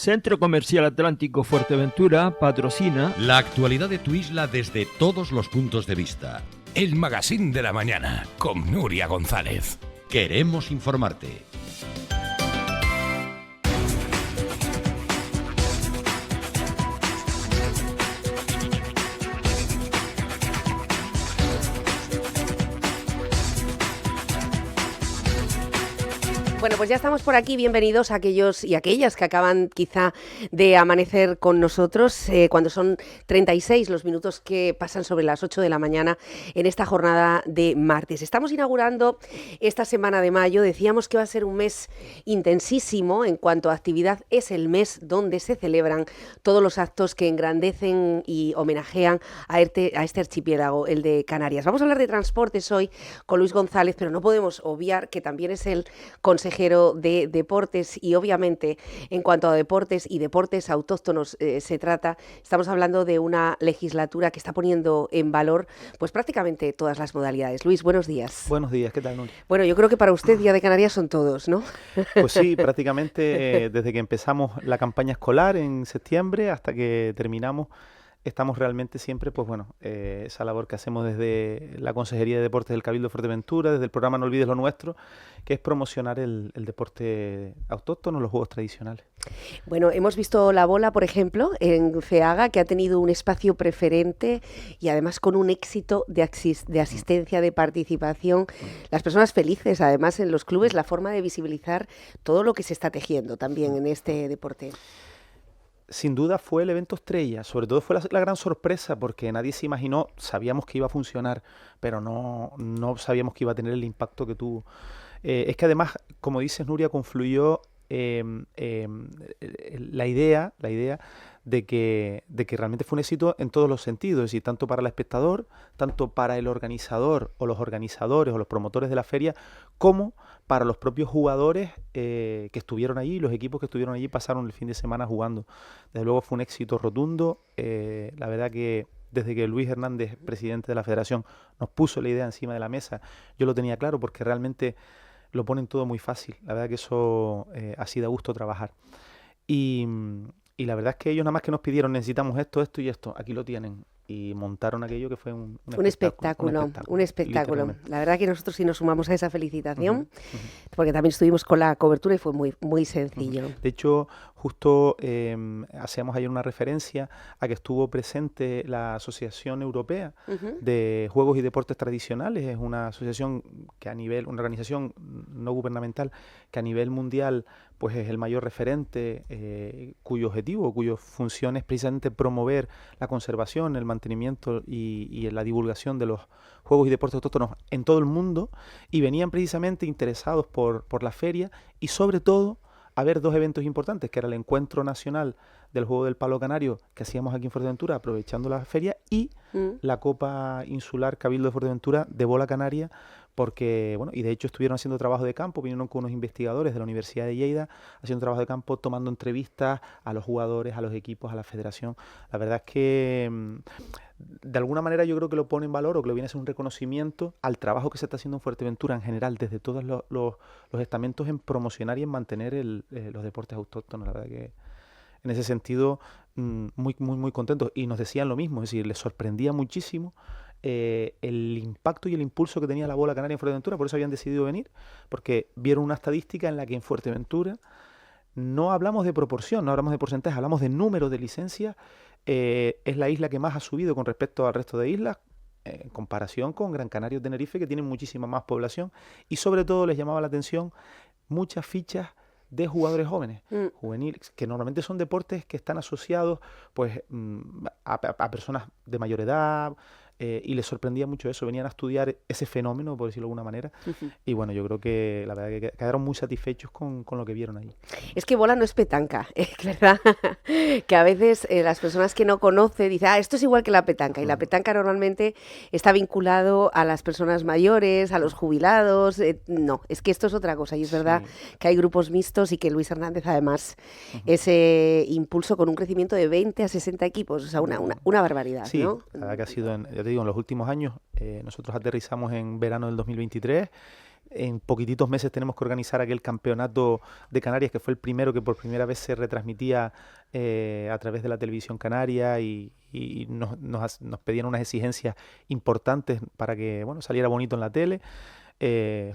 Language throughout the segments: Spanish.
Centro Comercial Atlántico Fuerteventura patrocina la actualidad de tu isla desde todos los puntos de vista. El Magazín de la Mañana con Nuria González. Queremos informarte. Bueno, pues ya estamos por aquí. Bienvenidos a aquellos y aquellas que acaban quizá de amanecer con nosotros cuando son 36 los minutos que pasan sobre las 8 de la mañana en esta jornada de martes. Estamos inaugurando esta semana de mayo. Decíamos que va a ser un mes intensísimo en cuanto a actividad. Es el mes donde se celebran todos los actos que engrandecen y homenajean a este archipiélago, el de Canarias. Vamos a hablar de transportes hoy con Luis González, pero no podemos obviar que también es el consejero de Deportes y obviamente en cuanto a deportes y deportes autóctonos se trata, estamos hablando de una legislatura que está poniendo en valor pues prácticamente todas las modalidades. Luis, buenos días. Buenos días, ¿qué tal, Nuria? Bueno, yo creo que para usted Día de Canarias son todos, ¿no? Pues sí, prácticamente desde que empezamos la campaña escolar en septiembre hasta que terminamos, estamos realmente siempre, pues bueno, esa labor que hacemos desde la Consejería de Deportes del Cabildo de Fuerteventura, desde el programa No Olvides lo Nuestro, que es promocionar el deporte autóctono, los juegos tradicionales. Bueno, hemos visto la bola, por ejemplo, en Ceaga, que ha tenido un espacio preferente y además con un éxito de asistencia, de participación. Las personas felices, además, en los clubes, la forma de visibilizar todo lo que se está tejiendo también en este deporte. Sin duda fue el evento estrella, sobre todo fue la gran sorpresa porque nadie se imaginó, sabíamos que iba a funcionar, pero no sabíamos que iba a tener el impacto que tuvo. Es que además, como dices, Nuria, confluyó la idea de que realmente fue un éxito en todos los sentidos, es decir, tanto para el espectador, tanto para el organizador o los organizadores o los promotores de la feria, como para los propios jugadores que estuvieron allí, los equipos que estuvieron allí pasaron el fin de semana jugando. Desde luego fue un éxito rotundo, la verdad que desde que Luis Hernández, presidente de la federación, nos puso la idea encima de la mesa, yo lo tenía claro porque realmente lo ponen todo muy fácil, la verdad que eso así da gusto trabajar. Y la verdad es que ellos nada más que nos pidieron, necesitamos esto, esto y esto, aquí lo tienen. Y montaron aquello que fue un espectáculo. La verdad que nosotros sí nos sumamos a esa felicitación, porque también estuvimos con la cobertura y fue muy, muy sencillo. De hecho, justo hacíamos ayer una referencia a que estuvo presente la Asociación Europea de Juegos y Deportes Tradicionales. Es una asociación que una organización no gubernamental que a nivel mundial pues es el mayor referente, cuyo objetivo, cuya función es precisamente promover la conservación, el mantenimiento y la divulgación de los juegos y deportes autóctonos en todo el mundo, y venían precisamente interesados por la feria y sobre todo a ver dos eventos importantes, que era el Encuentro Nacional del Juego del Palo Canario que hacíamos aquí en Fuerteventura aprovechando la feria y la Copa Insular Cabildo de Fuerteventura de bola canaria, porque, bueno, y de hecho estuvieron haciendo trabajo de campo, vinieron con unos investigadores de la Universidad de Lleida haciendo trabajo de campo, tomando entrevistas a los jugadores, a los equipos, a la federación. La verdad es que de alguna manera yo creo que lo pone en valor o que lo viene a ser un reconocimiento al trabajo que se está haciendo en Fuerteventura en general, desde todos los estamentos en promocionar y en mantener los deportes autóctonos. La verdad que en ese sentido muy, muy, muy contentos. Y nos decían lo mismo, es decir, les sorprendía muchísimo el impacto y el impulso que tenía la bola canaria en Fuerteventura, por eso habían decidido venir, porque vieron una estadística en la que en Fuerteventura no hablamos de proporción, no hablamos de porcentaje, hablamos de número de licencias. Es la isla que más ha subido con respecto al resto de islas, en comparación con Gran Canaria o Tenerife, que tienen muchísima más población, y sobre todo les llamaba la atención muchas fichas de jugadores jóvenes, juveniles, que normalmente son deportes que están asociados pues a personas de mayor edad, y les sorprendía mucho eso, venían a estudiar ese fenómeno, por decirlo de alguna manera, y bueno, yo creo que la verdad que quedaron muy satisfechos con lo que vieron ahí. Es que bola no es petanca, es verdad que a veces las personas que no conocen dicen, esto es igual que la petanca, y la petanca normalmente está vinculado a las personas mayores, a los jubilados, no, es que esto es otra cosa, y es verdad que hay grupos mixtos y que Luis Hernández además ese impulso con un crecimiento de 20 a 60 equipos, o sea, una barbaridad, sí, ¿no? La verdad que ha sido, ya te digo, en los últimos años, nosotros aterrizamos en verano del 2023, en poquititos meses tenemos que organizar aquel campeonato de Canarias, que fue el primero que por primera vez se retransmitía a través de la televisión canaria y nos pedían unas exigencias importantes para que saliera bonito en la tele.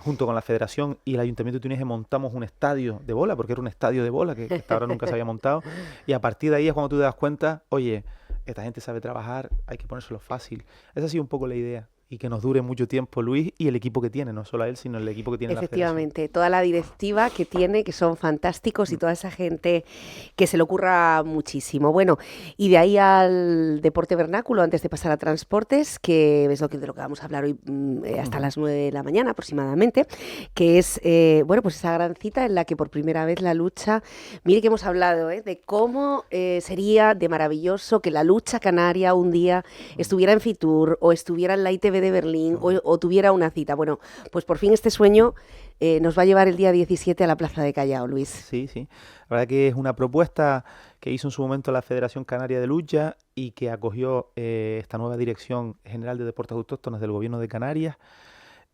Junto con la Federación y el Ayuntamiento de Túnez montamos un estadio de bola, porque era un estadio de bola que hasta ahora nunca se había montado, y a partir de ahí es cuando tú te das cuenta, oye, esta gente sabe trabajar, hay que ponérselo fácil. Esa ha sido un poco la idea. Y que nos dure mucho tiempo Luis y el equipo que tiene, no solo a él, sino el equipo que tiene la Federación. Efectivamente, toda la directiva que tiene, que son fantásticos, y toda esa gente que se le ocurra muchísimo. Bueno, y de ahí al deporte vernáculo, antes de pasar a transportes, que es de lo que vamos a hablar hoy hasta las 9 de la mañana aproximadamente, que es pues esa gran cita en la que por primera vez la lucha, mire que hemos hablado de cómo sería de maravilloso que la lucha canaria un día estuviera en Fitur o estuviera en la ITV de Berlín o tuviera una cita. Bueno, pues por fin este sueño nos va a llevar el día 17 a la Plaza de Callao, Luis. Sí. La verdad que es una propuesta que hizo en su momento la Federación Canaria de Lucha y que acogió esta nueva Dirección General de Deportes Autóctonos del Gobierno de Canarias.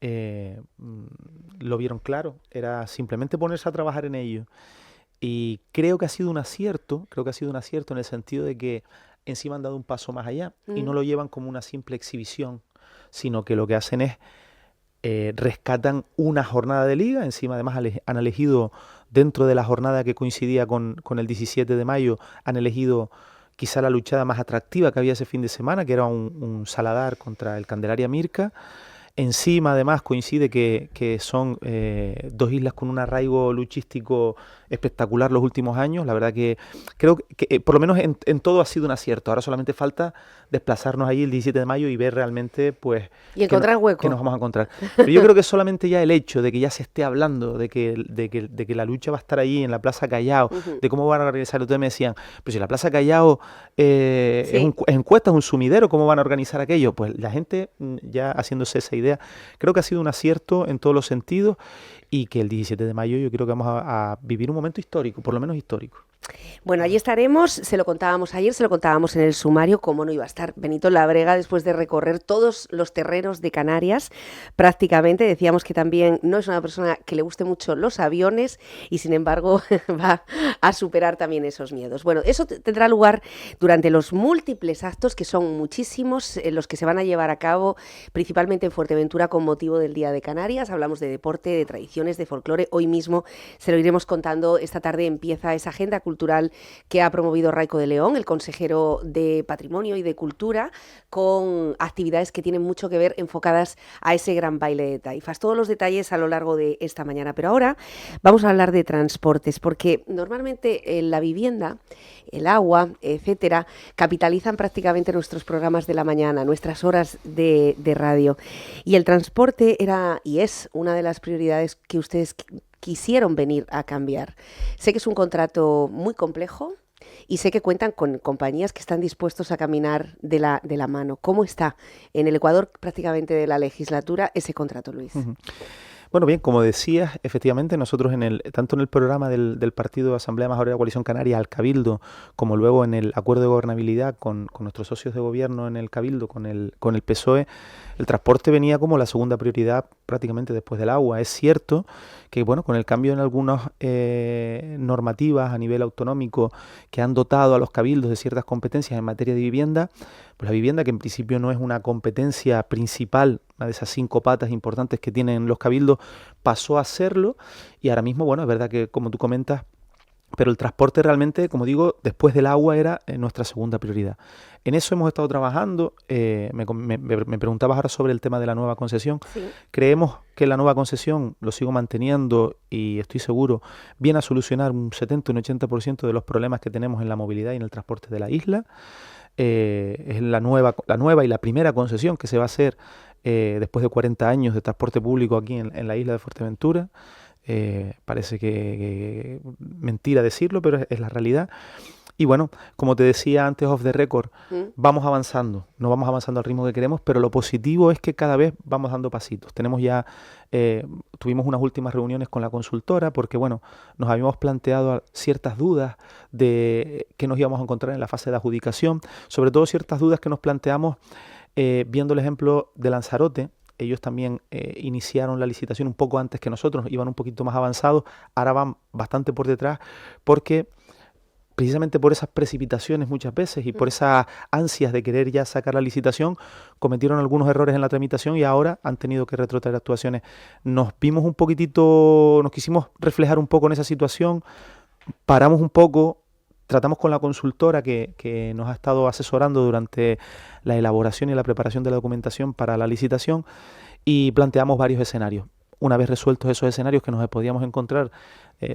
Lo vieron claro, era simplemente ponerse a trabajar en ello. Y creo que ha sido un acierto en el sentido de que encima han dado un paso más allá y no lo llevan como una simple exhibición, sino que lo que hacen es rescatan una jornada de liga. Encima además han elegido, dentro de la jornada que coincidía con el 17 de mayo, han elegido quizá la luchada más atractiva que había ese fin de semana, que era un Saladar contra el Candelaria Mirca. Encima además coincide que son dos islas con un arraigo luchístico espectacular los últimos años. La verdad que creo que por lo menos en todo ha sido un acierto. Ahora solamente falta desplazarnos allí el 17 de mayo y ver realmente pues y encontrar hueco que nos vamos a encontrar. Pero yo creo que solamente ya el hecho de que ya se esté hablando de que la lucha va a estar allí en la Plaza Callao, de cómo van a organizar. Ustedes me decían, pero si la Plaza Callao es encuesta, es un sumidero, ¿cómo van a organizar aquello? Pues la gente ya haciéndose esa idea, creo que ha sido un acierto en todos los sentidos y que el 17 de mayo yo creo que vamos a vivir un momento histórico, por lo menos histórico. Bueno, allí estaremos, se lo contábamos ayer, se lo contábamos en el sumario, cómo no iba a estar Benito Labrega después de recorrer todos los terrenos de Canarias. Prácticamente decíamos que también no es una persona que le guste mucho los aviones y sin embargo va a superar también esos miedos. Bueno, eso tendrá lugar durante los múltiples actos, que son muchísimos, los que se van a llevar a cabo principalmente en Fuerteventura con motivo del Día de Canarias. Hablamos de deporte, de tradiciones, de folclore. Hoy mismo se lo iremos contando. Esta tarde empieza esa agenda cultural que ha promovido Raico de León, el consejero de Patrimonio y de Cultura, con actividades que tienen mucho que ver enfocadas a ese gran baile de taifas. Todos los detalles a lo largo de esta mañana. Pero ahora vamos a hablar de transportes, porque normalmente en la vivienda, el agua, etcétera, capitalizan prácticamente nuestros programas de la mañana, nuestras horas de radio. Y el transporte era y es una de las prioridades que ustedes quisieron venir a cambiar. Sé que es un contrato muy complejo y sé que cuentan con compañías que están dispuestos a caminar de la mano. ¿Cómo está en el Ecuador prácticamente de la legislatura ese contrato, Luis? Bueno, bien, como decías, efectivamente nosotros tanto en el programa del Partido Asamblea Majoritaria de la Coalición Canaria al Cabildo, como luego en el acuerdo de gobernabilidad con nuestros socios de gobierno en el Cabildo, con el PSOE, el transporte venía como la segunda prioridad prácticamente después del agua. Es cierto que bueno, con el cambio en algunas normativas a nivel autonómico que han dotado a los cabildos de ciertas competencias en materia de vivienda, pues la vivienda, que en principio no es una competencia principal, una de esas 5 patas importantes que tienen los cabildos, pasó a serlo y ahora mismo, bueno, es verdad que como tú comentas, pero el transporte realmente, como digo, después del agua era nuestra segunda prioridad. En eso hemos estado trabajando. Me preguntabas ahora sobre el tema de la nueva concesión. Sí. Creemos que la nueva concesión, lo sigo manteniendo y estoy seguro, viene a solucionar un 70, un 80% de los problemas que tenemos en la movilidad y en el transporte de la isla. Es la nueva y la primera concesión que se va a hacer después de 40 años de transporte público aquí en la isla de Fuerteventura. Parece que mentira decirlo, pero es la realidad. Y bueno, como te decía antes off the record, vamos avanzando, no vamos avanzando al ritmo que queremos, pero lo positivo es que cada vez vamos dando pasitos. Tenemos ya, tuvimos unas últimas reuniones con la consultora porque bueno, nos habíamos planteado ciertas dudas de qué nos íbamos a encontrar en la fase de adjudicación, sobre todo ciertas dudas que nos planteamos viendo el ejemplo de Lanzarote. ellos también iniciaron la licitación un poco antes que nosotros, iban un poquito más avanzados, ahora van bastante por detrás, porque precisamente por esas precipitaciones muchas veces y por esas ansias de querer ya sacar la licitación, cometieron algunos errores en la tramitación y ahora han tenido que retrotraer actuaciones. Nos vimos un poquitito, nos quisimos reflejar un poco en esa situación, paramos un poco, tratamos con la consultora que nos ha estado asesorando durante la elaboración y la preparación de la documentación para la licitación y planteamos varios escenarios. Una vez resueltos esos escenarios que nos podíamos encontrar,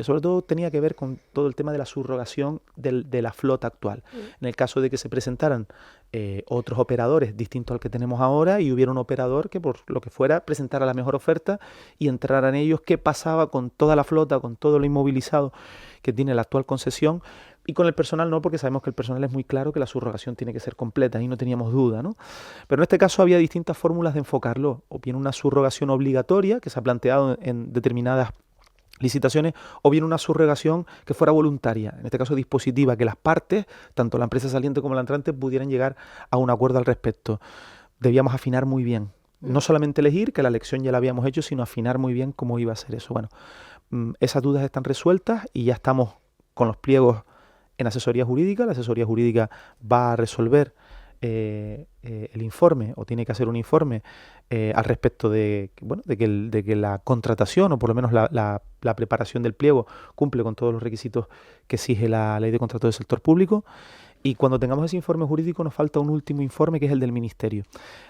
sobre todo tenía que ver con todo el tema de la subrogación de la flota actual. En el caso de que se presentaran otros operadores distintos al que tenemos ahora y hubiera un operador que por lo que fuera presentara la mejor oferta y entraran ellos, qué pasaba con toda la flota, con todo lo inmovilizado que tiene la actual concesión, y con el personal no, porque sabemos que el personal es muy claro que la subrogación tiene que ser completa, y no teníamos duda, ¿no? Pero en este caso había distintas fórmulas de enfocarlo, o bien una subrogación obligatoria, que se ha planteado en determinadas licitaciones, o bien una subrogación que fuera voluntaria, en este caso dispositiva, que las partes, tanto la empresa saliente como la entrante, pudieran llegar a un acuerdo al respecto. Debíamos afinar muy bien, no solamente elegir, que la elección ya la habíamos hecho, sino afinar muy bien cómo iba a ser eso. Bueno, esas dudas están resueltas y ya estamos con los pliegos en asesoría jurídica. La asesoría jurídica va a resolver el informe, o tiene que hacer un informe al respecto de que la contratación, o por lo menos la preparación del pliego, cumple con todos los requisitos que exige la Ley de Contratos del Sector Público. Y cuando tengamos ese informe jurídico nos falta un último informe, que es el del Ministerio.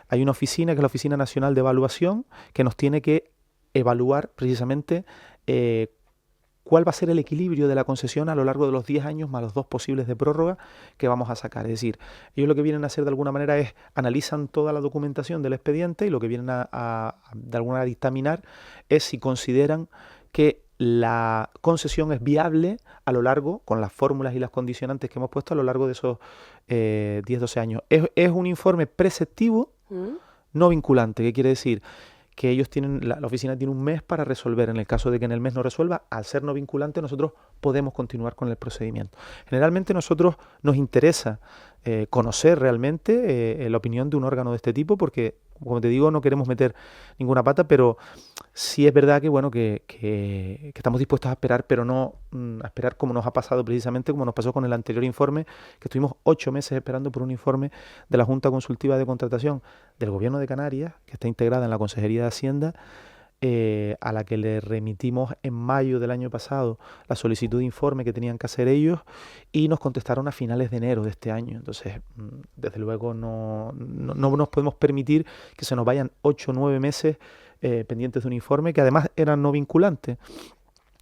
Hay una oficina, que es la Oficina Nacional de Evaluación, que nos tiene que evaluar precisamente cuál va a ser el equilibrio de la concesión a lo largo de los 10 años más los 2 posibles de prórroga que vamos a sacar. Es decir, ellos lo que vienen a hacer de alguna manera es analizan toda la documentación del expediente, y lo que vienen a de alguna manera dictaminar es si consideran que la concesión es viable a lo largo, con las fórmulas y las condicionantes que hemos puesto a lo largo de esos 10-12 años. Es un informe preceptivo, no vinculante. ¿Qué quiere decir? Que ellos tienen, la oficina tiene un mes para resolver. En el caso de que en el mes no resuelva, al ser no vinculante, nosotros podemos continuar con el procedimiento. Generalmente nosotros nos interesa conocer realmente la opinión de un órgano de este tipo, porque, como te digo, no queremos meter ninguna pata, pero sí es verdad que bueno que estamos dispuestos a esperar, pero no a esperar como nos ha pasado precisamente, como nos pasó con el anterior informe, que estuvimos 8 meses esperando por un informe de la Junta Consultiva de Contratación del Gobierno de Canarias, que está integrada en la Consejería de Hacienda, a la que le remitimos en mayo del año pasado la solicitud de informe que tenían que hacer ellos, y nos contestaron a finales de enero de este año. Entonces, desde luego no nos podemos permitir que se nos vayan 8 o 9 meses pendientes de un informe que además eran no vinculantes.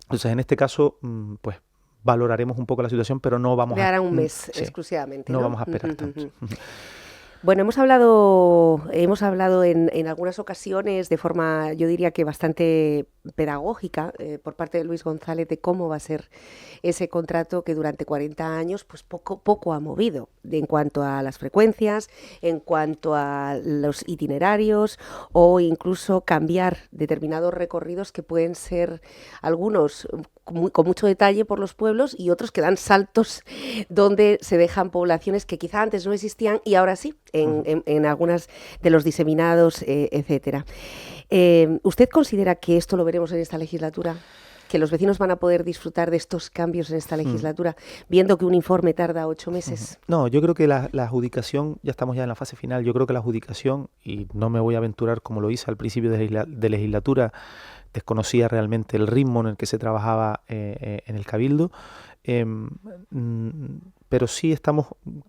Entonces, en este caso, pues valoraremos un poco la situación, pero no vamos Le harán un mes sí, exclusivamente, no ¿no? vamos a esperar tanto. Bueno, hemos hablado en algunas ocasiones de forma, yo diría que bastante pedagógica, por parte de Luis González, de cómo va a ser ese contrato que durante 40 años pues poco ha movido en cuanto a las frecuencias, en cuanto a los itinerarios, o incluso cambiar determinados recorridos que pueden ser algunos con mucho detalle por los pueblos, y otros que dan saltos donde se dejan poblaciones que quizá antes no existían y ahora sí, en algunas de los diseminados, etcétera. ¿Usted considera que esto lo veremos en esta legislatura? ¿Que los vecinos van a poder disfrutar de estos cambios en esta legislatura, viendo que un informe tarda 8 meses? No, yo creo que la adjudicación, ya estamos ya en la fase final, yo creo que la adjudicación, y no me voy a aventurar como lo hice al principio de legislatura, desconocía realmente el ritmo en el que se trabajaba en el Cabildo, pero sí estamos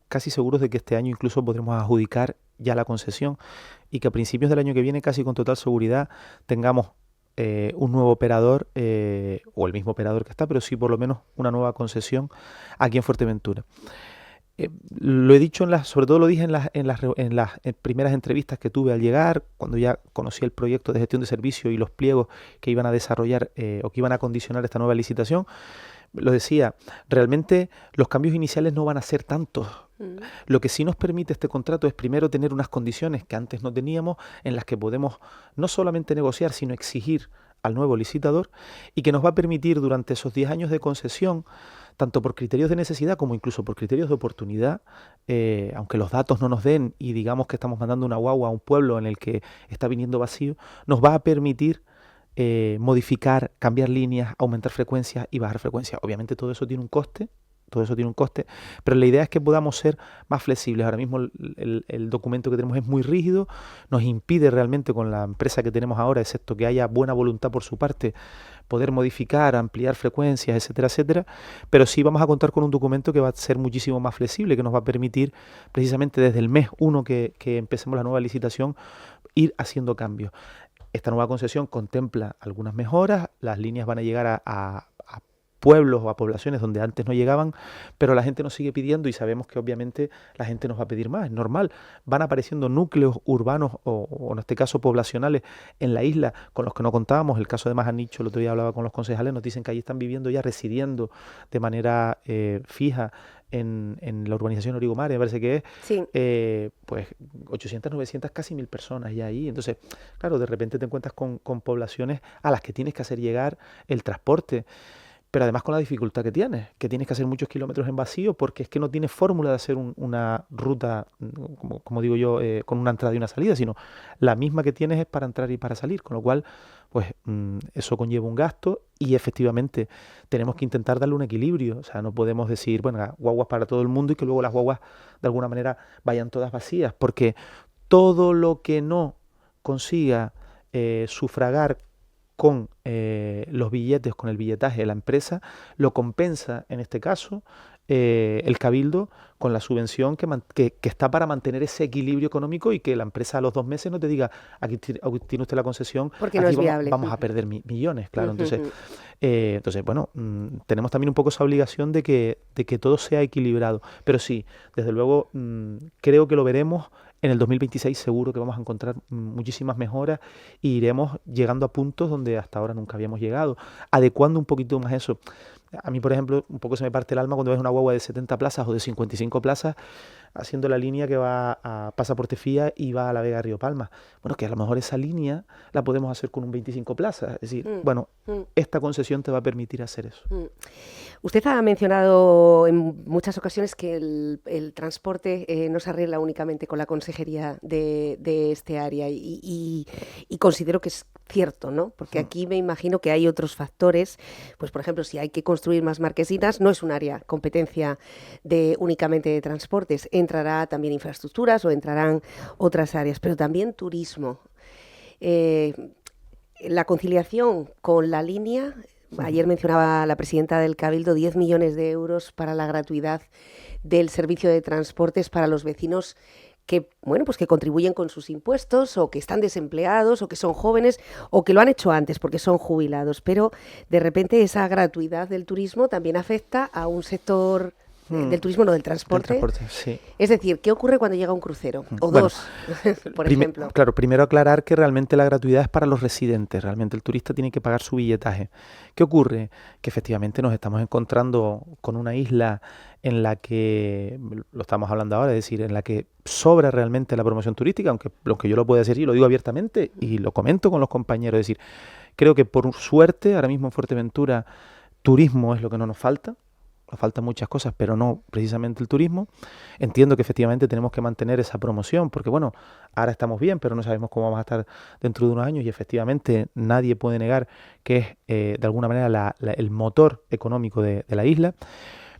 casi seguros de que este año incluso podremos adjudicar ya la concesión, y que a principios del año que viene, casi con total seguridad, tengamos un nuevo operador, o el mismo operador que está, pero sí por lo menos una nueva concesión aquí en Fuerteventura. Lo he dicho, sobre todo lo dije en las primeras entrevistas que tuve al llegar, cuando ya conocí el proyecto de gestión de servicio y los pliegos que iban a desarrollar o que iban a condicionar esta nueva licitación. Lo decía, realmente los cambios iniciales no van a ser tantos. Lo que sí nos permite este contrato es primero tener unas condiciones que antes no teníamos, en las que podemos no solamente negociar, sino exigir al nuevo licitador y que nos va a permitir durante esos 10 años de concesión, tanto por criterios de necesidad como incluso por criterios de oportunidad, aunque los datos no nos den y digamos que estamos mandando una guagua a un pueblo en el que está viniendo vacío, nos va a permitir modificar, cambiar líneas, aumentar frecuencias y bajar frecuencias. Obviamente todo eso tiene un coste. Pero la idea es que podamos ser más flexibles. Ahora mismo el documento que tenemos es muy rígido, nos impide realmente con la empresa que tenemos ahora, excepto que haya buena voluntad por su parte, poder modificar, ampliar frecuencias, etcétera, etcétera, pero sí vamos a contar con un documento que va a ser muchísimo más flexible, que nos va a permitir precisamente desde el mes 1 que empecemos la nueva licitación, ir haciendo cambios. Esta nueva concesión contempla algunas mejoras, las líneas van a llegar a pueblos o a poblaciones donde antes no llegaban, pero la gente nos sigue pidiendo y sabemos que obviamente la gente nos va a pedir más, es normal. Van apareciendo núcleos urbanos o en este caso poblacionales en la isla con los que no contábamos. El caso de Majanicho, el otro día hablaba con los concejales, nos dicen que allí están viviendo ya, residiendo de manera fija en la urbanización Origomare, me parece que es, Sí. pues 800, 900, casi 1000 personas ya ahí. Entonces, claro, de repente te encuentras con poblaciones a las que tienes que hacer llegar el transporte, pero además con la dificultad que tienes que hacer muchos kilómetros en vacío porque es que no tienes fórmula de hacer una ruta, como digo yo, con una entrada y una salida, sino la misma que tienes es para entrar y para salir, con lo cual, pues eso conlleva un gasto y efectivamente tenemos que intentar darle un equilibrio. O sea, no podemos decir, bueno, guaguas para todo el mundo y que luego las guaguas de alguna manera vayan todas vacías, porque todo lo que no consiga sufragar con los billetes, con el billetaje de la empresa, lo compensa en este caso el Cabildo con la subvención que está para mantener ese equilibrio económico y que la empresa a los 2 meses no te diga, aquí tiene usted la concesión, Porque aquí no es viable. vamos a perder millones, claro. Entonces, bueno, tenemos también un poco esa obligación de que todo sea equilibrado. Pero sí, desde luego, creo que lo veremos. En el 2026 seguro que vamos a encontrar muchísimas mejoras y iremos llegando a puntos donde hasta ahora nunca habíamos llegado, adecuando un poquito más eso. A mí, por ejemplo, un poco se me parte el alma cuando ves una guagua de 70 plazas o de 55 plazas haciendo la línea que va a Pasaporte Fía y va a La Vega Río Palma. Bueno, que a lo mejor esa línea la podemos hacer con un 25 plazas. Es decir, bueno, esta concesión te va a permitir hacer eso. Usted ha mencionado en muchas ocasiones que el transporte no se arregla únicamente con la consejería de este área y considero que es cierto, ¿no? Porque aquí me imagino que hay otros factores, pues por ejemplo, si hay que construir más marquesinas, no es un área competencia únicamente de transportes, entrará también infraestructuras o entrarán otras áreas, pero también turismo. La conciliación con la línea, ayer mencionaba la presidenta del Cabildo 10 millones de euros para la gratuidad del servicio de transportes para los vecinos que, bueno, pues que contribuyen con sus impuestos o que están desempleados o que son jóvenes o que lo han hecho antes porque son jubilados, pero de repente esa gratuidad del turismo también afecta a un sector del turismo, no del transporte. Del transporte, sí. Es decir, ¿qué ocurre cuando llega un crucero? O bueno, dos, por ejemplo. Claro, primero aclarar que realmente la gratuidad es para los residentes, realmente el turista tiene que pagar su billetaje. ¿Qué ocurre? Que efectivamente nos estamos encontrando con una isla en la que, lo estamos hablando ahora, es decir, en la que sobra realmente la promoción turística, aunque lo que yo lo puedo decir y lo digo abiertamente y lo comento con los compañeros, es decir, creo que por suerte ahora mismo en Fuerteventura turismo es lo que no nos falta. Nos faltan muchas cosas, pero no precisamente el turismo. Entiendo que efectivamente tenemos que mantener esa promoción, porque bueno, ahora estamos bien, pero no sabemos cómo vamos a estar dentro de unos años y efectivamente nadie puede negar que es de alguna manera el motor económico de la isla.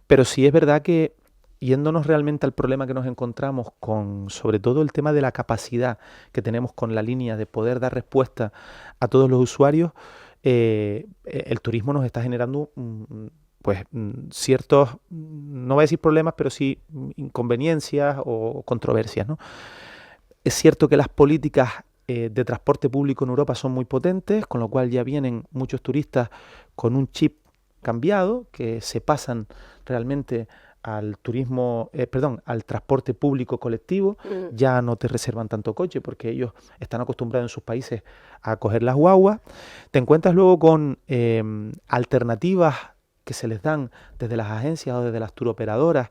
Pero sí es verdad que yéndonos realmente al problema que nos encontramos con, sobre todo el tema de la capacidad que tenemos con la línea de poder dar respuesta a todos los usuarios, el turismo nos está generando pues ciertos, no voy a decir problemas, pero sí inconveniencias o controversias, ¿no? Es cierto que las políticas de transporte público en Europa son muy potentes, con lo cual ya vienen muchos turistas con un chip cambiado, que se pasan realmente al turismo, al transporte público colectivo. Ya no te reservan tanto coche porque ellos están acostumbrados en sus países a coger las guaguas. Te encuentras luego con alternativas que se les dan desde las agencias o desde las turoperadoras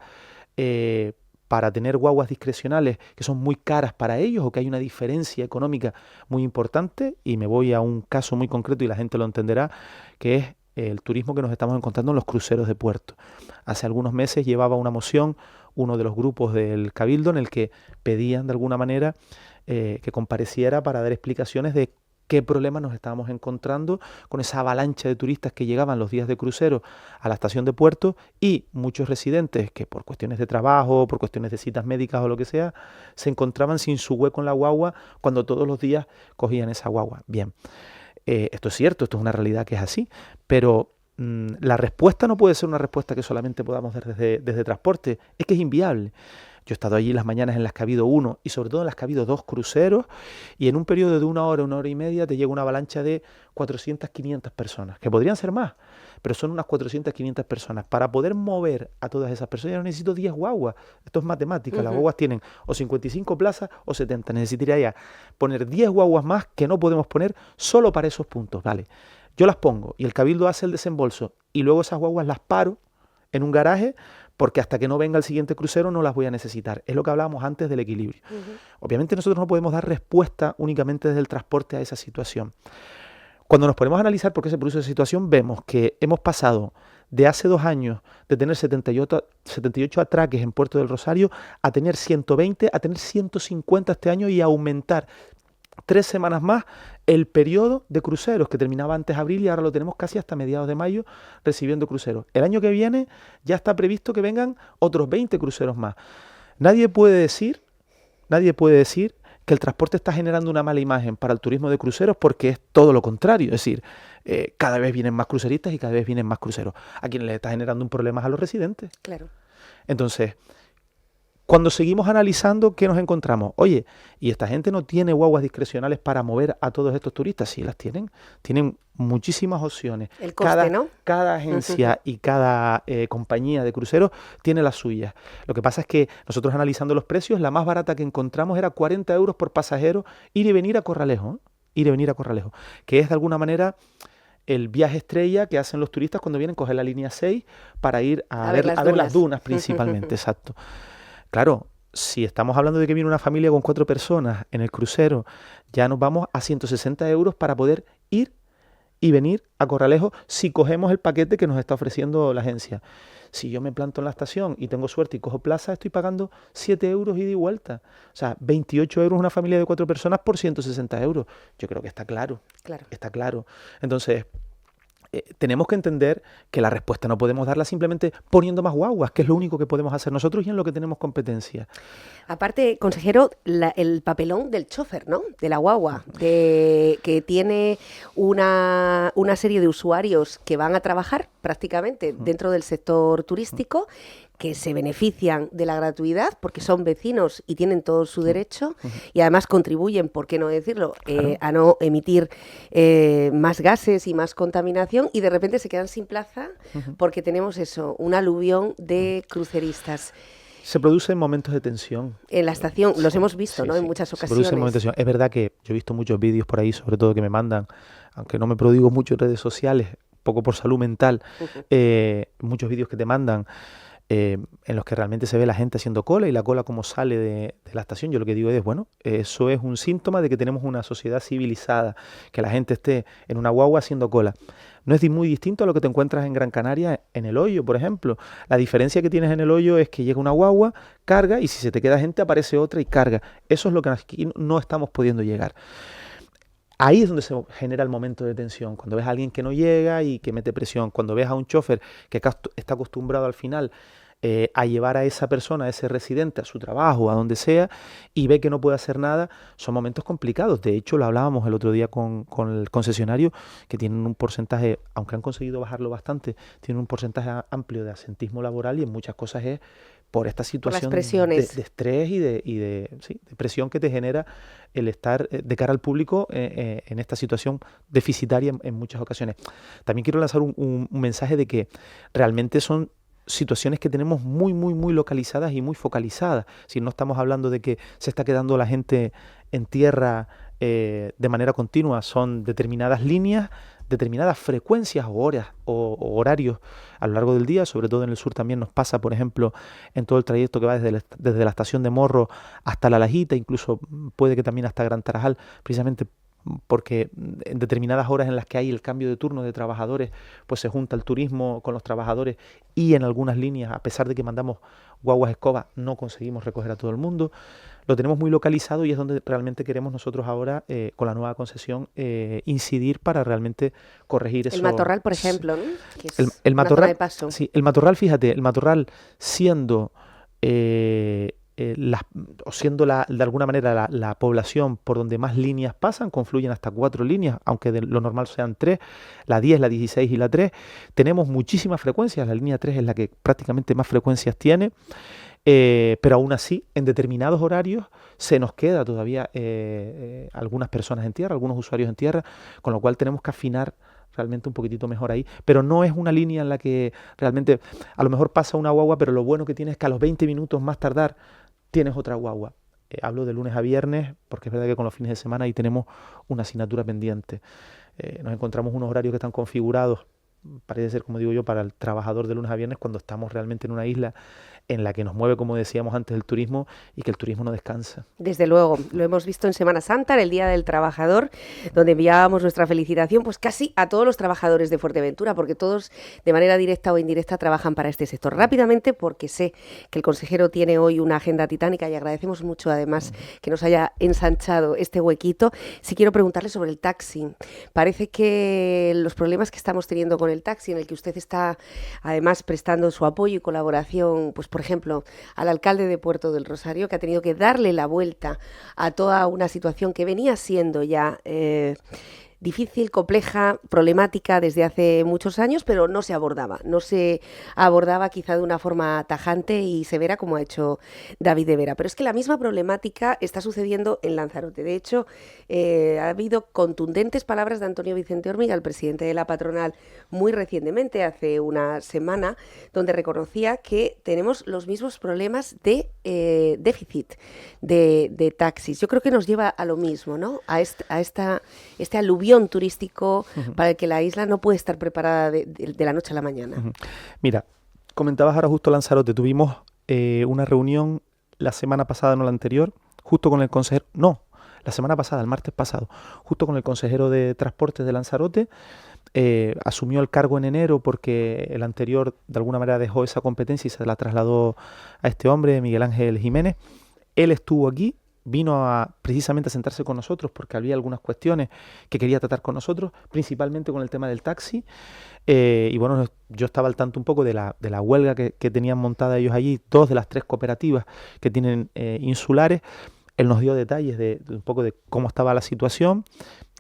para tener guaguas discrecionales que son muy caras para ellos o que hay una diferencia económica muy importante, y me voy a un caso muy concreto y la gente lo entenderá, que es el turismo que nos estamos encontrando en los cruceros de puerto. Hace algunos meses llevaba una moción uno de los grupos del Cabildo en el que pedían de alguna manera que compareciera para dar explicaciones de qué problemas nos estábamos encontrando con esa avalancha de turistas que llegaban los días de crucero a la estación de puerto, y muchos residentes que por cuestiones de trabajo, por cuestiones de citas médicas o lo que sea, se encontraban sin su hueco en la guagua cuando todos los días cogían esa guagua. Bien, esto es cierto, esto es una realidad que es así, pero la respuesta no puede ser una respuesta que solamente podamos dar desde transporte, es que es inviable. Yo he estado allí las mañanas en las que ha habido uno y sobre todo en las que ha habido 2 cruceros, y en un periodo de una hora y media te llega una avalancha de 400, 500 personas, que podrían ser más, pero son unas 400, 500 personas. Para poder mover a todas esas personas yo necesito 10 guaguas. Esto es matemática, las guaguas tienen o 55 plazas o 70. Necesitaría ya poner 10 guaguas más que no podemos poner solo para esos puntos, ¿vale? Yo las pongo y el Cabildo hace el desembolso y luego esas guaguas las paro en un garaje, porque hasta que no venga el siguiente crucero no las voy a necesitar. Es lo que hablábamos antes del equilibrio. Obviamente nosotros no podemos dar respuesta únicamente desde el transporte a esa situación. Cuando nos ponemos a analizar por qué se produce esa situación, vemos que hemos pasado de hace 2 años de tener 78 atraques en Puerto del Rosario a tener 120, a tener 150 este año y a aumentar 3 semanas más el periodo de cruceros, que terminaba antes de abril y ahora lo tenemos casi hasta mediados de mayo recibiendo cruceros. El año que viene ya está previsto que vengan otros 20 cruceros más. Nadie puede decir que el transporte está generando una mala imagen para el turismo de cruceros, porque es todo lo contrario. Es decir, cada vez vienen más cruceristas y cada vez vienen más cruceros. A quienes les está generando un problema a los residentes. Claro. Entonces, cuando seguimos analizando, ¿qué nos encontramos? Oye, ¿y esta gente no tiene guaguas discrecionales para mover a todos estos turistas? Sí, las tienen. Tienen muchísimas opciones. El coste, ¿no? Cada agencia y cada compañía de cruceros tiene las suyas. Lo que pasa es que nosotros, analizando los precios, la más barata que encontramos era 40 euros por pasajero ir y venir a Corralejo. Ir y venir a Corralejo. Que es de alguna manera el viaje estrella que hacen los turistas cuando vienen a coger la línea 6 para ir a ver las dunas principalmente. Exacto. Claro, si estamos hablando de que viene una familia con 4 personas en el crucero, ya nos vamos a 160 euros para poder ir y venir a Corralejo si cogemos el paquete que nos está ofreciendo la agencia. Si yo me planto en la estación y tengo suerte y cojo plaza, estoy pagando 7 euros ida y vuelta. O sea, 28 euros una familia de 4 personas por 160 euros. Yo creo que está claro. Está claro. Entonces, tenemos que entender que la respuesta no podemos darla simplemente poniendo más guaguas, que es lo único que podemos hacer nosotros y en lo que tenemos competencia. Aparte, consejero, el papelón del chofer, ¿no? De la guagua, que tiene una serie de usuarios que van a trabajar prácticamente dentro del sector turístico, que se benefician de la gratuidad porque son vecinos y tienen todo su derecho, y además contribuyen, por qué no decirlo, a no emitir más gases y más contaminación, y de repente se quedan sin plaza porque tenemos eso, un aluvión de cruceristas. Se produce en momentos de tensión. En la estación, los hemos visto, ¿no? En muchas ocasiones. Se produce en momentos de tensión. Es verdad que yo he visto muchos vídeos por ahí, sobre todo que me mandan, aunque no me prodigo mucho en redes sociales, poco por salud mental, muchos vídeos que te mandan en los que realmente se ve la gente haciendo cola y la cola como sale de la estación. Yo lo que digo es, bueno, eso es un síntoma de que tenemos una sociedad civilizada, que la gente esté en una guagua haciendo cola. No es muy distinto a lo que te encuentras en Gran Canaria, en El Hoyo, por ejemplo. La diferencia que tienes en El Hoyo es que llega una guagua, carga, y si se te queda gente aparece otra y carga. Eso es lo que aquí no estamos pudiendo llegar. Ahí es donde se genera el momento de tensión, cuando ves a alguien que no llega y que mete presión, cuando ves a un chofer que está acostumbrado al final a llevar a esa persona, a ese residente, a su trabajo, a donde sea, y ve que no puede hacer nada. Son momentos complicados. De hecho, lo hablábamos el otro día con el concesionario, que tienen un porcentaje, aunque han conseguido bajarlo bastante, tienen un porcentaje amplio de absentismo laboral, y en muchas cosas es por esta situación de estrés y de presión que te genera el estar de cara al público en esta situación deficitaria en muchas ocasiones. También quiero lanzar un mensaje de que realmente son situaciones que tenemos muy, muy, muy localizadas y muy focalizadas. Si no estamos hablando de que se está quedando la gente en tierra de manera continua, son determinadas líneas determinadas frecuencias o horas o horarios a lo largo del día. Sobre todo en el sur también nos pasa, por ejemplo, en todo el trayecto que va desde la estación de Morro hasta La Lajita, incluso puede que también hasta Gran Tarajal, precisamente porque en determinadas horas en las que hay el cambio de turno de trabajadores, pues se junta el turismo con los trabajadores, y en algunas líneas, a pesar de que mandamos guaguas escobas, no conseguimos recoger a todo el mundo. Lo tenemos muy localizado y es donde realmente queremos nosotros ahora, con la nueva concesión, incidir para realmente corregir eso. El Matorral, por ejemplo, ¿no? Que es El una Matorral, zona de paso. sí, el Matorral, fíjate, el Matorral siendo de alguna manera la población por donde más líneas pasan, confluyen hasta 4 líneas, aunque de lo normal sean 3, la 10, la 16 y la 3, tenemos muchísimas frecuencias, la línea 3 es la que prácticamente más frecuencias tiene, pero aún así, en determinados horarios se nos queda todavía algunas personas en tierra, algunos usuarios en tierra, con lo cual tenemos que afinar realmente un poquitito mejor ahí, pero no es una línea en la que realmente a lo mejor pasa una guagua, pero lo bueno que tiene es que a los 20 minutos más tardar tienes otra guagua. Hablo de lunes a viernes, porque es verdad que con los fines de semana ahí tenemos una asignatura pendiente. Nos encontramos unos horarios que están configurados, parece ser, como digo yo, para el trabajador de lunes a viernes, cuando estamos realmente en una isla en la que nos mueve, como decíamos antes, el turismo, y que el turismo no descansa. Desde luego, lo hemos visto en Semana Santa, en el Día del Trabajador, donde enviábamos nuestra felicitación pues casi a todos los trabajadores de Fuerteventura, porque todos de manera directa o indirecta trabajan para este sector. Rápidamente, porque sé que el consejero tiene hoy una agenda titánica y agradecemos mucho además que nos haya ensanchado este huequito, sí quiero preguntarle sobre el taxi. Parece que los problemas que estamos teniendo con el taxi, en el que usted está además prestando su apoyo y colaboración, pues por ejemplo, al alcalde de Puerto del Rosario, que ha tenido que darle la vuelta a toda una situación que venía siendo ya difícil, compleja, problemática desde hace muchos años, pero no se abordaba quizá de una forma tajante y severa como ha hecho David de Vera. Pero es que la misma problemática está sucediendo en Lanzarote. De hecho, ha habido contundentes palabras de Antonio Vicente Hormiga, el presidente de la patronal, muy recientemente, hace una semana, donde reconocía que tenemos los mismos problemas de déficit de taxis. Yo creo que nos lleva a lo mismo, ¿no? A este aluvión turístico para el que la isla no puede estar preparada de la noche a la mañana. Mira, comentabas ahora justo Lanzarote, tuvimos una reunión la semana pasada, no la anterior, justo con el consejero, no, la semana pasada, el martes pasado, justo con el consejero de Transportes de Lanzarote. Asumió el cargo en enero porque el anterior de alguna manera dejó esa competencia y se la trasladó a este hombre, Miguel Ángel Jiménez. Él estuvo aquí, vino precisamente a sentarse con nosotros porque había algunas cuestiones que quería tratar con nosotros, principalmente con el tema del taxi. Y bueno, yo estaba al tanto un poco de la huelga que tenían montada ellos allí, 2 de las 3 cooperativas que tienen insulares. Él nos dio detalles de un poco de cómo estaba la situación,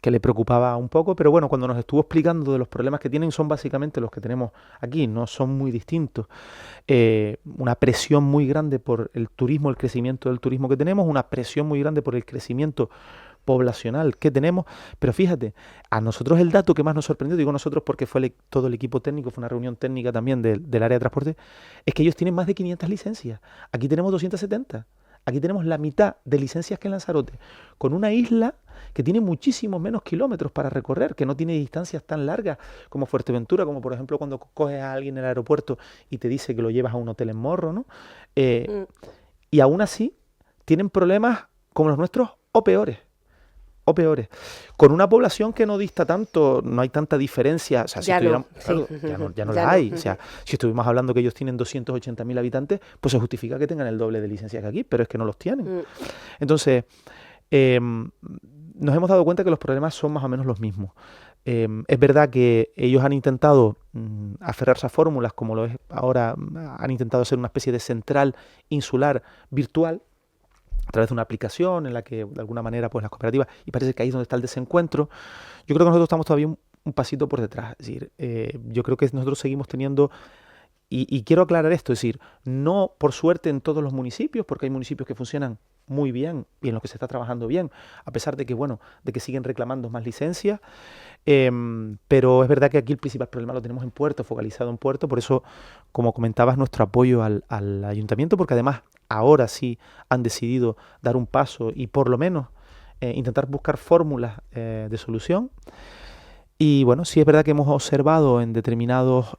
que le preocupaba un poco, pero bueno, cuando nos estuvo explicando de los problemas que tienen, son básicamente los que tenemos aquí, no son muy distintos. Una presión muy grande por el turismo, el crecimiento del turismo que tenemos, una presión muy grande por el crecimiento poblacional que tenemos, pero fíjate, a nosotros el dato que más nos sorprendió, digo nosotros porque fue todo el equipo técnico, fue una reunión técnica también del área de transporte, es que ellos tienen más de 500 licencias, aquí tenemos 270. Aquí tenemos la mitad de licencias que en Lanzarote, con una isla que tiene muchísimos menos kilómetros para recorrer, que no tiene distancias tan largas como Fuerteventura, como por ejemplo cuando coges a alguien en el aeropuerto y te dice que lo llevas a un hotel en Morro, ¿no? Y aún así tienen problemas como los nuestros o peores. Con una población que no dista tanto, no hay tanta diferencia, o sea, si ya no la hay. O sea, si estuvimos hablando que ellos tienen 280.000 habitantes, pues se justifica que tengan el doble de licencias que aquí, pero es que no los tienen. Entonces, nos hemos dado cuenta que los problemas son más o menos los mismos. Es verdad que ellos han intentado aferrarse a fórmulas, como lo es ahora, han intentado hacer una especie de central insular virtual, a través de una aplicación en la que de alguna manera pues las cooperativas, y parece que ahí es donde está el desencuentro. Yo creo que nosotros estamos todavía un pasito por detrás. Es decir, yo creo que nosotros seguimos teniendo, y quiero aclarar esto, es decir, no por suerte en todos los municipios, porque hay municipios que funcionan muy bien y en los que se está trabajando bien, a pesar de que, bueno, de que siguen reclamando más licencias, pero es verdad que aquí el principal problema lo tenemos en Puerto, focalizado en Puerto, por eso, como comentabas, nuestro apoyo al ayuntamiento, porque además ahora sí han decidido dar un paso y por lo menos intentar buscar fórmulas de solución. Y bueno, sí es verdad que hemos observado en determinados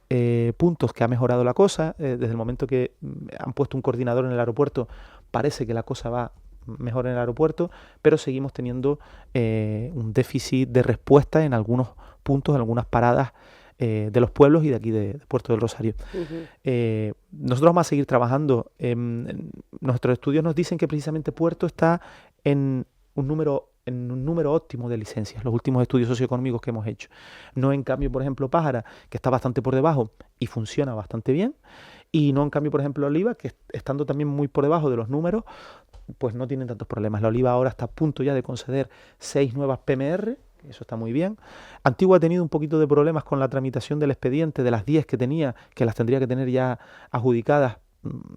puntos que ha mejorado la cosa. Desde el momento que han puesto un coordinador en el aeropuerto, parece que la cosa va mejor en el aeropuerto, pero seguimos teniendo un déficit de respuesta en algunos puntos, en algunas paradas de los pueblos y de aquí de Puerto del Rosario. Nosotros vamos a seguir trabajando. Nuestros estudios nos dicen que precisamente Puerto está en un número óptimo de licencias, los últimos estudios socioeconómicos que hemos hecho. No en cambio, por ejemplo, Pájara, que está bastante por debajo y funciona bastante bien, y no en cambio, por ejemplo, Oliva, que estando también muy por debajo de los números, pues no tienen tantos problemas. La Oliva ahora está a punto ya de conceder 6 nuevas PMR, eso está muy bien. Antigua ha tenido un poquito de problemas con la tramitación del expediente, de las 10 que tenía, que las tendría que tener ya adjudicadas,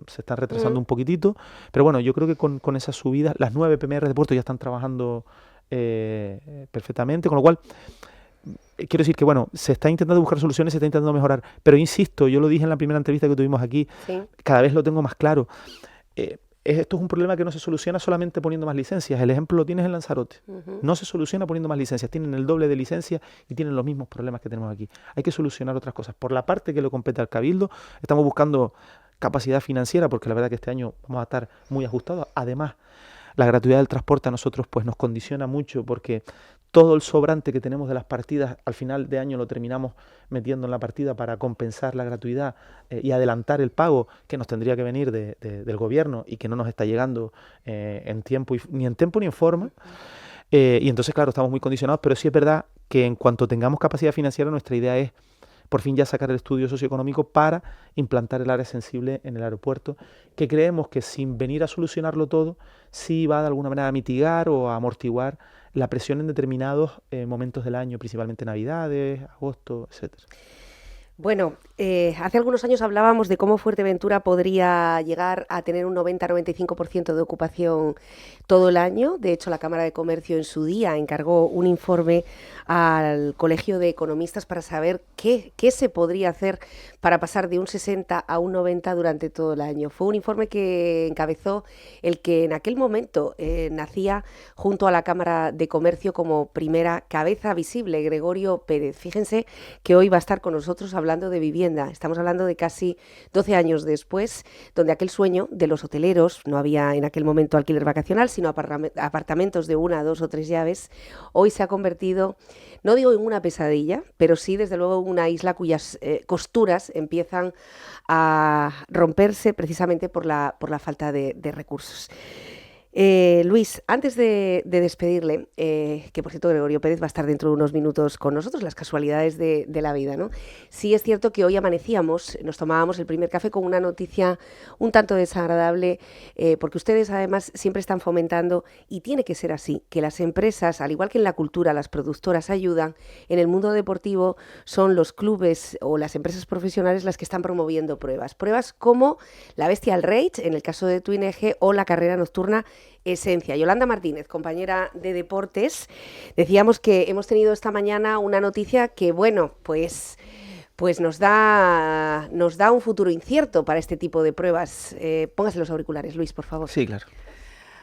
se están retrasando un poquitito, pero bueno, yo creo que con esas subidas, las 9 PMR de Puerto ya están trabajando perfectamente, con lo cual quiero decir que bueno, se está intentando buscar soluciones, se está intentando mejorar, pero insisto, yo lo dije en la primera entrevista que tuvimos aquí, cada vez lo tengo más claro. Esto es un problema que no se soluciona solamente poniendo más licencias. El ejemplo lo tienes en Lanzarote. No se soluciona poniendo más licencias. Tienen el doble de licencias y tienen los mismos problemas que tenemos aquí. Hay que solucionar otras cosas. Por la parte que le compete al Cabildo, estamos buscando capacidad financiera, porque la verdad que este año vamos a estar muy ajustados. Además, la gratuidad del transporte a nosotros pues nos condiciona mucho, porque todo el sobrante que tenemos de las partidas al final de año lo terminamos metiendo en la partida para compensar la gratuidad y adelantar el pago que nos tendría que venir del gobierno y que no nos está llegando en tiempo, ni en tiempo ni en forma. Y entonces, claro, estamos muy condicionados, pero sí es verdad que en cuanto tengamos capacidad financiera, nuestra idea es por fin ya sacar el estudio socioeconómico para implantar el área sensible en el aeropuerto, que creemos que sin venir a solucionarlo todo, sí va de alguna manera a mitigar o a amortiguar la presión en determinados momentos del año, principalmente Navidades, agosto, etcétera. Bueno, hace algunos años hablábamos de cómo Fuerteventura podría llegar a tener un 90-95% de ocupación todo el año. De hecho, la Cámara de Comercio en su día encargó un informe al Colegio de Economistas para saber qué se podría hacer para pasar de un 60 a un 90 durante todo el año. Fue un informe que encabezó el que en aquel momento nacía junto a la Cámara de Comercio como primera cabeza visible, Gregorio Pérez. Fíjense que hoy va a estar con nosotros hablando de vivienda. Estamos hablando de casi 12 años después, donde aquel sueño de los hoteleros, no había en aquel momento alquiler vacacional, sino apartamentos de 1, 2 o 3 llaves, hoy se ha convertido, no digo en una pesadilla, pero sí desde luego en una isla cuyas costuras empiezan a romperse precisamente por la falta de recursos. Luis, antes de despedirle, que por cierto Gregorio Pérez va a estar dentro de unos minutos con nosotros, las casualidades de la vida, ¿no? Sí es cierto que hoy amanecíamos, nos tomábamos el primer café con una noticia un tanto desagradable, porque ustedes además siempre están fomentando, y tiene que ser así, que las empresas, al igual que en la cultura, las productoras ayudan, en el mundo deportivo son los clubes o las empresas profesionales las que están promoviendo pruebas como la Bestial Rage, en el caso de Twin-Eje, o la carrera nocturna Esencia. Yolanda Martínez, compañera de deportes, decíamos que hemos tenido esta mañana una noticia que, bueno, pues nos da un futuro incierto para este tipo de pruebas. Póngase los auriculares, Luis, por favor. Sí, claro.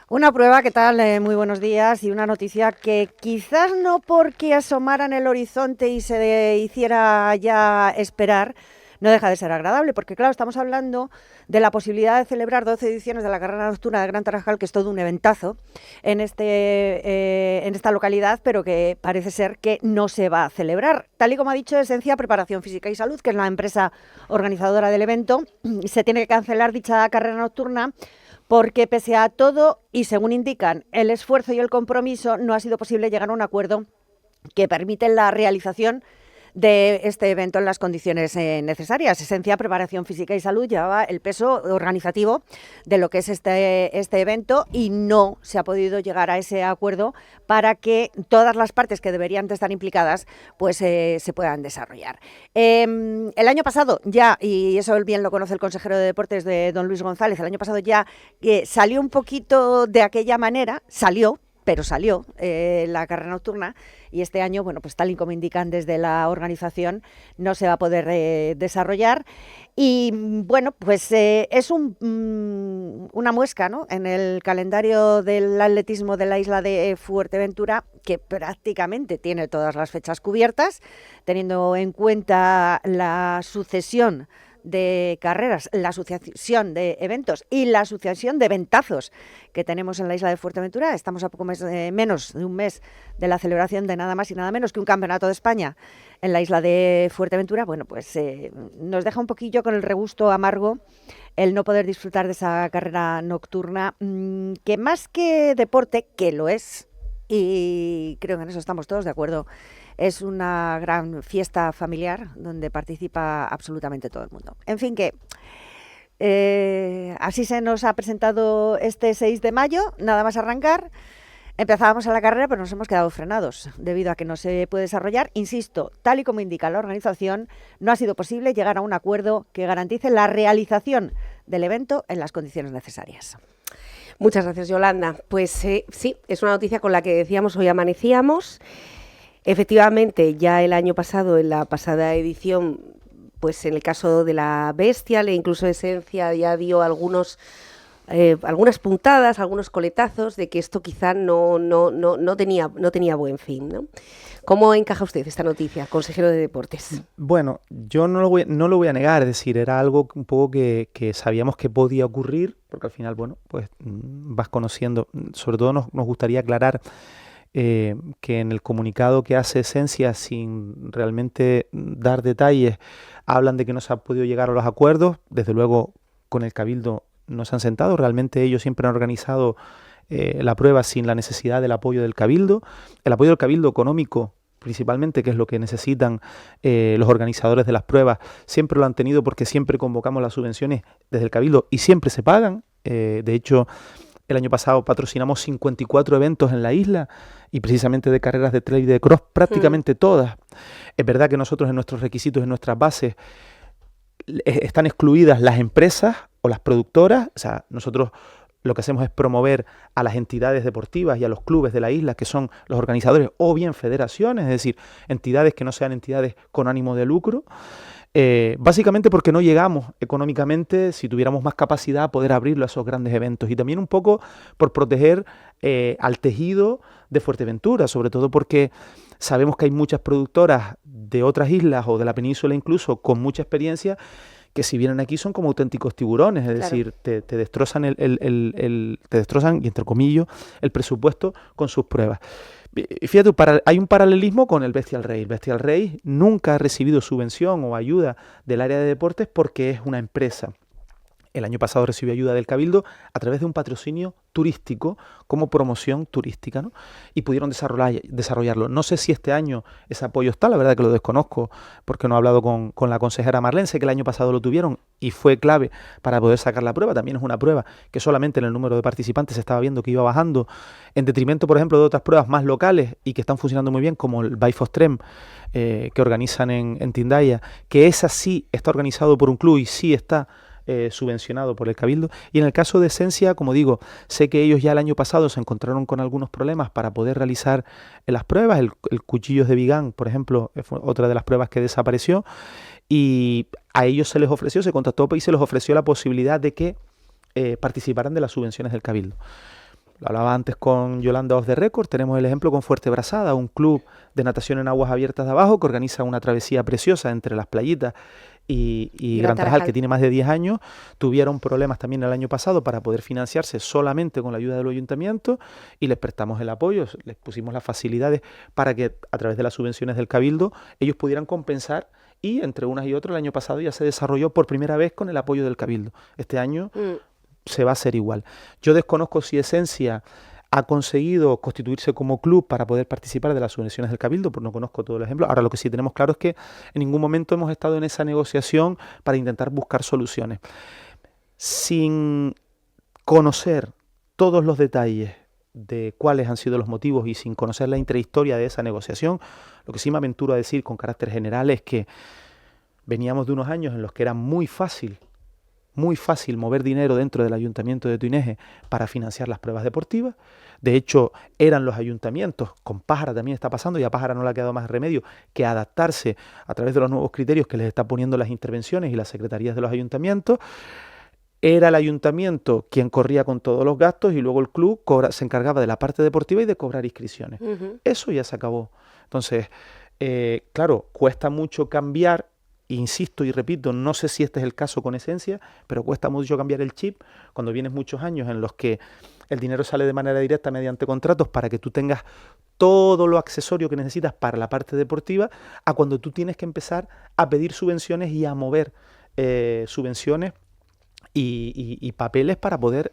Una prueba, ¿qué tal? Muy buenos días, y una noticia que quizás no porque asomara en el horizonte y se hiciera ya esperar, no deja de ser agradable, porque claro, estamos hablando de la posibilidad de celebrar 12 ediciones de la carrera nocturna de Gran Tarajal, que es todo un eventazo en esta localidad, pero que parece ser que no se va a celebrar. Tal y como ha dicho Esencia Preparación Física y Salud, que es la empresa organizadora del evento, se tiene que cancelar dicha carrera nocturna porque pese a todo, y según indican, el esfuerzo y el compromiso, no ha sido posible llegar a un acuerdo que permite la realización de este evento en las condiciones necesarias. Esencia Preparación Física y Salud llevaba el peso organizativo de lo que es este evento y no se ha podido llegar a ese acuerdo para que todas las partes que deberían de estar implicadas pues se puedan desarrollar. El año pasado ya, y eso bien lo conoce el consejero de Deportes de don Luis González, el año pasado ya salió un poquito de aquella manera, pero salió la carrera nocturna, y este año, bueno, pues tal y como indican desde la organización, no se va a poder desarrollar. Y bueno, pues es un una muesca, ¿no?, en el calendario del atletismo de la isla de Fuerteventura, que prácticamente tiene todas las fechas cubiertas, teniendo en cuenta la sucesión de carreras, la sucesión de eventos y la sucesión de eventazos que tenemos en la isla de Fuerteventura. Estamos a menos de un mes de la celebración de nada más y nada menos que un campeonato de España en la isla de Fuerteventura. Bueno, pues nos deja un poquillo con el regusto amargo el no poder disfrutar de esa carrera nocturna, que más que deporte, que lo es, y creo que en eso estamos todos de acuerdo, es una gran fiesta familiar donde participa absolutamente todo el mundo. En fin, que así se nos ha presentado este 6 de mayo, nada más arrancar. Empezábamos a la carrera, pero nos hemos quedado frenados debido a que no se puede desarrollar. Insisto, tal y como indica la organización, no ha sido posible llegar a un acuerdo que garantice la realización del evento en las condiciones necesarias. Muchas gracias, Yolanda. Pues sí, es una noticia con la que decíamos hoy amanecíamos. Efectivamente, ya el año pasado, en la pasada edición, pues en el caso de la Bestial e incluso Esencia ya dio algunas puntadas, algunos coletazos de que esto quizá no tenía buen fin, ¿no? ¿Cómo encaja usted esta noticia, consejero de Deportes? Bueno, yo no lo voy a negar, es decir, era algo un poco que sabíamos que podía ocurrir, porque al final, bueno, pues vas conociendo. Sobre todo nos gustaría aclarar que en el comunicado que hace Esencia, sin realmente dar detalles, hablan de que no se ha podido llegar a los acuerdos. Desde luego, con el Cabildo no se han sentado. Realmente ellos siempre han organizado la prueba sin la necesidad del apoyo del Cabildo. El apoyo del Cabildo económico, principalmente, que es lo que necesitan los organizadores de las pruebas, siempre lo han tenido porque siempre convocamos las subvenciones desde el Cabildo y siempre se pagan. De hecho, el año pasado patrocinamos 54 eventos en la isla y precisamente de carreras de trail y de cross, prácticamente todas. Es verdad que nosotros en nuestros requisitos, en nuestras bases, están excluidas las empresas o las productoras. O sea, nosotros lo que hacemos es promover a las entidades deportivas y a los clubes de la isla, que son los organizadores, o bien federaciones, es decir, entidades que no sean entidades con ánimo de lucro. Básicamente porque no llegamos económicamente, si tuviéramos más capacidad, a poder abrirlo a esos grandes eventos, y también un poco por proteger al tejido de Fuerteventura, sobre todo porque sabemos que hay muchas productoras de otras islas o de la península incluso con mucha experiencia que si vienen aquí son como auténticos tiburones, es decir, te destrozan te destrozan, y entre comillas, el presupuesto con sus pruebas. Fíjate, hay un paralelismo con el Bestial Race. El Bestial Race nunca ha recibido subvención o ayuda del área de deportes porque es una empresa. El año pasado recibió ayuda del Cabildo a través de un patrocinio turístico como promoción turística, ¿no? Y pudieron desarrollarlo. No sé si este año ese apoyo está, la verdad que lo desconozco porque no he hablado con la consejera Marlene. Sé que el año pasado lo tuvieron y fue clave para poder sacar la prueba. También es una prueba que solamente en el número de participantes se estaba viendo que iba bajando, en detrimento, por ejemplo, de otras pruebas más locales y que están funcionando muy bien, como el Bifos-Trem, que organizan en Tindaya, que esa sí está organizado por un club y sí está subvencionado por el Cabildo. Y en el caso de Esencia, como digo, sé que ellos ya el año pasado se encontraron con algunos problemas para poder realizar las pruebas. El Cuchillos de Vigán, por ejemplo, fue otra de las pruebas que desapareció, y a ellos se les ofreció, se contactó y se les ofreció la posibilidad de que participaran de las subvenciones del Cabildo. Lo hablaba antes con Yolanda Off the Record. Tenemos el ejemplo con Fuertebrasada, un club de natación en aguas abiertas de abajo que organiza una travesía preciosa entre las playitas y Gran Tarajal, que tiene más de 10 años. Tuvieron problemas también el año pasado para poder financiarse solamente con la ayuda del ayuntamiento y les prestamos el apoyo, les pusimos las facilidades para que a través de las subvenciones del Cabildo ellos pudieran compensar, y entre unas y otras el año pasado ya se desarrolló por primera vez con el apoyo del Cabildo. Este año se va a hacer igual. Yo desconozco si Esencia ha conseguido constituirse como club para poder participar de las subvenciones del Cabildo, porque no conozco todo el ejemplo. Ahora lo que sí tenemos claro es que en ningún momento hemos estado en esa negociación para intentar buscar soluciones. Sin conocer todos los detalles de cuáles han sido los motivos y sin conocer la intrahistoria de esa negociación, lo que sí me aventuro a decir con carácter general es que veníamos de unos años en los que era muy fácil mover dinero dentro del Ayuntamiento de Tuineje para financiar las pruebas deportivas. De hecho, eran los ayuntamientos, con Pájara también está pasando, y a Pájara no le ha quedado más remedio que adaptarse a través de los nuevos criterios que les está poniendo las intervenciones y las secretarías de los ayuntamientos. era el ayuntamiento quien corría con todos los gastos y luego el club se encargaba de la parte deportiva y de cobrar inscripciones. Eso ya se acabó. Entonces, claro, cuesta mucho cambiar, insisto y repito, no sé si este es el caso con Esencia, pero cuesta mucho cambiar el chip cuando vienes muchos años en los que el dinero sale de manera directa mediante contratos para que tú tengas todo lo accesorio que necesitas para la parte deportiva, a cuando tú tienes que empezar a pedir subvenciones y a mover subvenciones y papeles para poder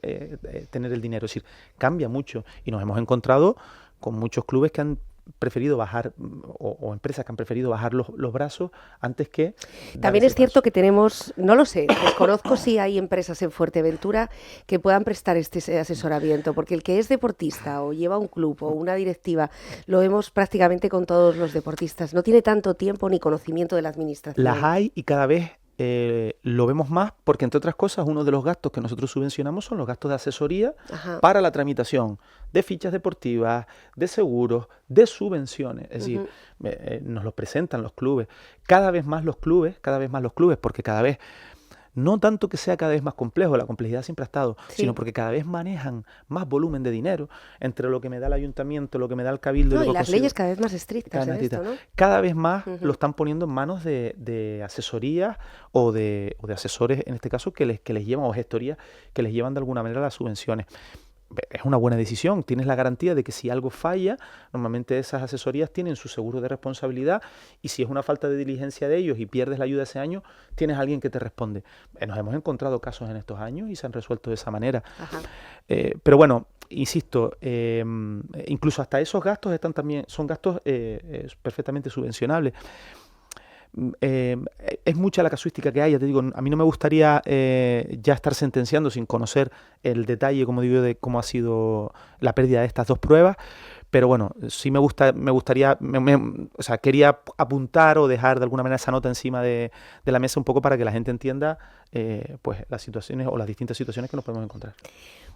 tener el dinero. Es decir, cambia mucho y nos hemos encontrado con muchos clubes que han preferido bajar o empresas que han preferido bajar los brazos antes que... También es cierto que tenemos, no lo sé, desconozco si hay empresas en Fuerteventura que puedan prestar este asesoramiento, porque el que es deportista o lleva un club o una directiva, lo vemos prácticamente con todos los deportistas, no tiene tanto tiempo ni conocimiento de la administración. Las hay y cada vez lo vemos más porque, entre otras cosas, uno de los gastos que nosotros subvencionamos son los gastos de asesoría para la tramitación de fichas deportivas, de seguros, de subvenciones. Es decir, nos los presentan los clubes. Cada vez más los clubes, porque cada vez... No tanto que sea cada vez más complejo, la complejidad siempre ha estado, sino porque cada vez manejan más volumen de dinero entre lo que me da el ayuntamiento, lo que me da el cabildo. Y las leyes cada vez más estrictas en esto, ¿no? Cada vez más lo están poniendo en manos de asesorías o de asesores, en este caso, que les llevan, o gestorías, que les llevan de alguna manera las subvenciones. Es una buena decisión, tienes la garantía de que si algo falla, normalmente esas asesorías tienen su seguro de responsabilidad y si es una falta de diligencia de ellos y pierdes la ayuda ese año, tienes a alguien que te responde. Nos hemos encontrado casos en estos años y se han resuelto de esa manera. Pero bueno, insisto, incluso hasta esos gastos son gastos perfectamente subvencionables. Es mucha la casuística que hay, ya te digo, a mí no me gustaría ya estar sentenciando sin conocer el detalle, como digo, de cómo ha sido la pérdida de estas dos pruebas, pero bueno, sí me gustaría, o sea, quería apuntar o dejar de alguna manera esa nota encima de la mesa un poco para que la gente entienda pues las situaciones o las distintas situaciones que nos podemos encontrar.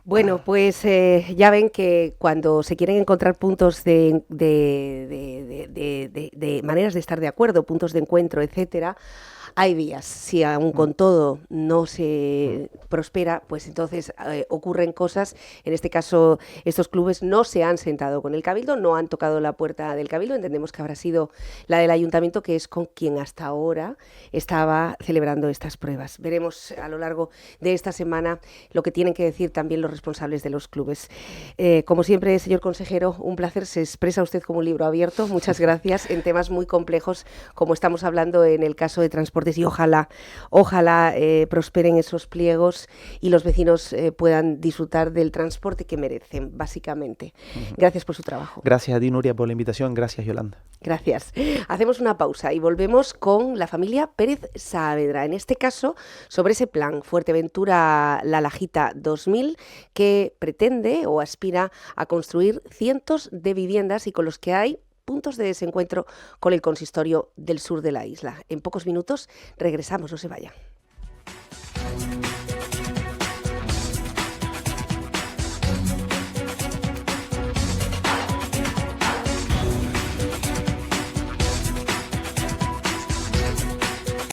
Bueno, pues ya ven que cuando se quieren encontrar puntos de maneras de estar de acuerdo, puntos de encuentro, etcétera, hay vías. Si aún con todo no se prospera, pues entonces ocurren cosas. En este caso, estos clubes no se han sentado con el Cabildo, no han tocado la puerta del Cabildo. Entendemos que habrá sido la del Ayuntamiento, que es con quien hasta ahora estaba celebrando estas pruebas. Veremos a lo largo de esta semana lo que tienen que decir también los responsables de los clubes. Como siempre, señor consejero, un placer. Se expresa usted como un libro abierto. Muchas gracias en temas muy complejos, como estamos hablando en el caso de transportes, y ojalá prosperen esos pliegos y los vecinos puedan disfrutar del transporte que merecen, básicamente. Gracias por su trabajo. Gracias a ti, Nuria, por la invitación. Gracias, Yolanda. Gracias. Hacemos una pausa y volvemos con la familia Pérez Saavedra. En este caso, sobre ese plan Fuerteventura La Lajita 2000, que pretende o aspira a construir cientos de viviendas y con los que hay puntos de desencuentro con el consistorio del sur de la isla. En pocos minutos regresamos, no se vayan.